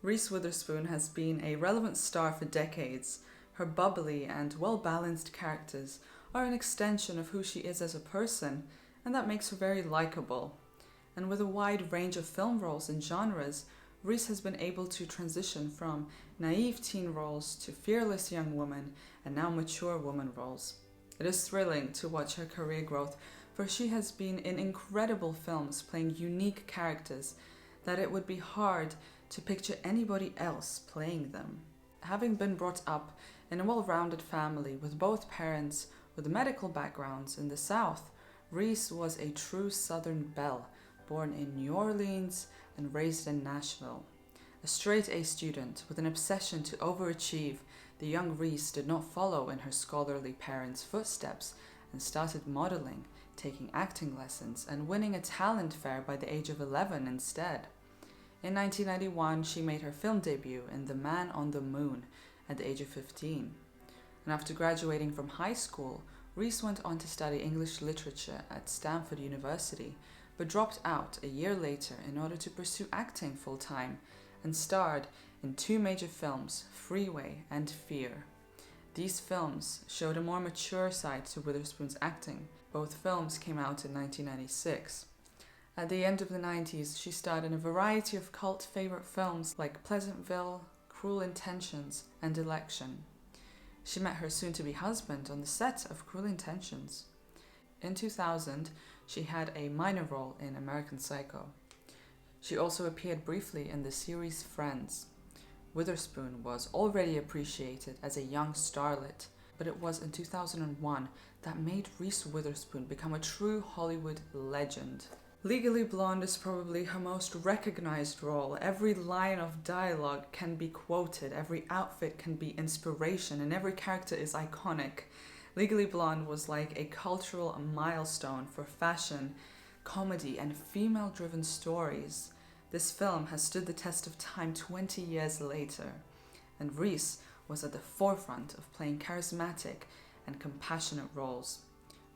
Reese Witherspoon has been a relevant star for decades. Her bubbly and well-balanced characters are an extension of who she is as a person, and that makes her very likable. And with a wide range of film roles and genres, Reese has been able to transition from naive teen roles to fearless young woman and now mature woman roles. It is thrilling to watch her career growth, for she has been in incredible films playing unique characters that it would be hard to picture anybody else playing them. Having been brought up in a well-rounded family with both parents with medical backgrounds in the South, Reese was a true Southern belle, born in New Orleans and raised in Nashville. A straight-A student with an obsession to overachieve, the young Reese did not follow in her scholarly parents' footsteps and started modeling, taking acting lessons, and winning a talent fair by the age of 11 instead. In 1991, she made her film debut in The Man on the Moon at the age of 15. And after graduating from high school, Reese went on to study English literature at Stanford University, but dropped out a year later in order to pursue acting full-time and starred in two major films, Freeway and Fear. These films showed a more mature side to Witherspoon's acting. Both films came out in 1996. At the end of the 90s, she starred in a variety of cult favorite films like Pleasantville, Cruel Intentions, and Election. She met her soon-to-be husband on the set of Cruel Intentions. In 2000, she had a minor role in American Psycho. She also appeared briefly in the series Friends. Witherspoon was already appreciated as a young starlet, but it was in 2001 that made Reese Witherspoon become a true Hollywood legend. Legally Blonde is probably her most recognized role. Every line of dialogue can be quoted, every outfit can be inspiration, and every character is iconic. Legally Blonde was like a cultural milestone for fashion, comedy, and female-driven stories. This film has stood the test of time 20 years later, and Reese was at the forefront of playing charismatic and compassionate roles.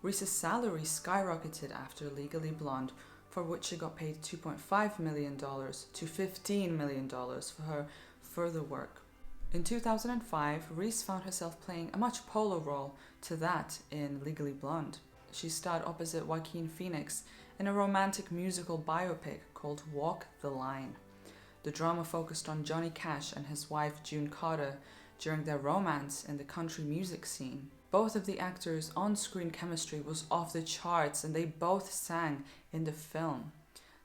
Reese's salary skyrocketed after Legally Blonde, for which she got paid $2.5 million to $15 million for her further work. In 2005, Reese found herself playing a much polar role to that in Legally Blonde. She starred opposite Joaquin Phoenix in a romantic musical biopic called Walk the Line. The drama focused on Johnny Cash and his wife June Carter during their romance in the country music scene. Both of the actors' on-screen chemistry was off the charts, and they both sang in the film.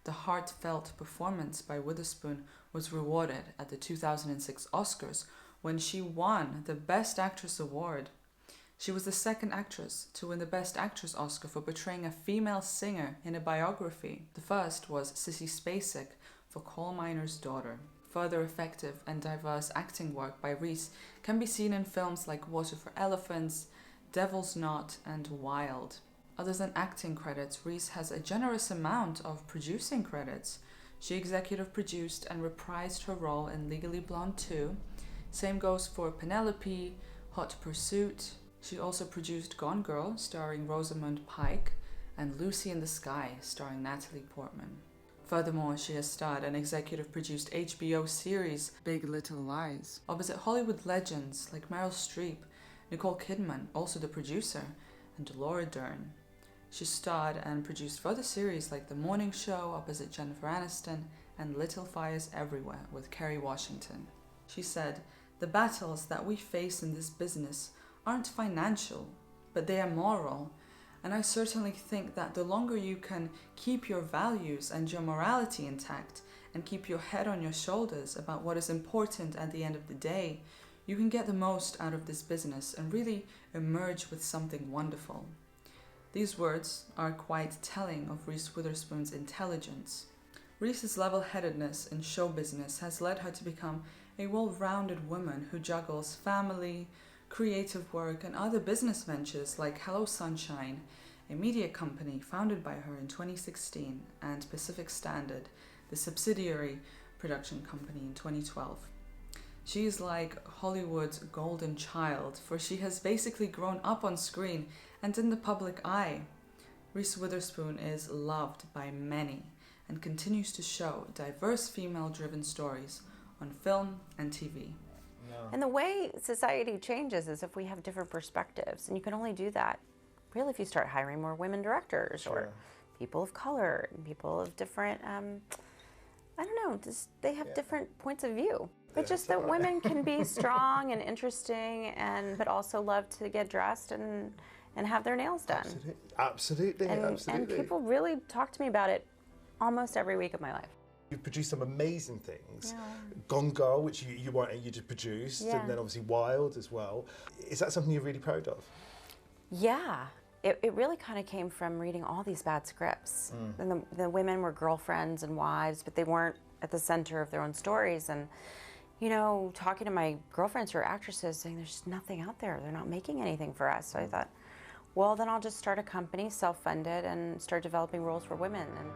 The heartfelt performance by Witherspoon was rewarded at the 2006 Oscars when she won the Best Actress award. She was the second actress to win the Best Actress Oscar for portraying a female singer in a biography. The first was Sissy Spacek for Coal Miner's Daughter. Further effective and diverse acting work by Reese can be seen in films like Water for Elephants, Devil's Knot, and Wild. Other than acting credits, Reese has a generous amount of producing credits. She executive produced and reprised her role in Legally Blonde 2. Same goes for Penelope, Hot Pursuit. She also produced Gone Girl, starring Rosamund Pike, and Lucy in the Sky, starring Natalie Portman. Furthermore, she has starred and executive produced HBO series Big Little Lies, opposite Hollywood legends like Meryl Streep, Nicole Kidman, also the producer, and Laura Dern. She starred and produced further series like The Morning Show opposite Jennifer Aniston and Little Fires Everywhere with Kerry Washington. She said, "The battles that we face in this business aren't financial, but they are moral. And I certainly think that the longer you can keep your values and your morality intact and keep your head on your shoulders about what is important at the end of the day, you can get the most out of this business and really emerge with something wonderful." These words are quite telling of Reese Witherspoon's intelligence. Reese's level-headedness in show business has led her to become a well-rounded woman who juggles family, creative work, and other business ventures like Hello Sunshine, a media company founded by her in 2016, and Pacific Standard, the subsidiary production company, in 2012. She is like Hollywood's golden child, for she has basically grown up on screen and in the public eye. Reese Witherspoon is loved by many and continues to show diverse female-driven stories on film and TV. And the way society changes is if we have different perspectives, and you can only do that really if you start hiring more women directors or people of color and people of different, I don't know, just they have different points of view. But just that women can be strong and interesting, but also love to get dressed and have their nails done. Absolutely. And people really talk to me about it almost every week of my life. You've produced some amazing things. Gone Girl, which you just produced, and then obviously Wild as well. Is that something you're really proud of? Yeah. It really kind of came from reading all these bad scripts. And the women were girlfriends and wives, but they weren't at the center of their own stories. And, you know, talking to my girlfriends who are actresses, saying there's just nothing out there. They're not making anything for us. So I thought, well, then I'll just start a company, self-funded, and start developing roles for women. And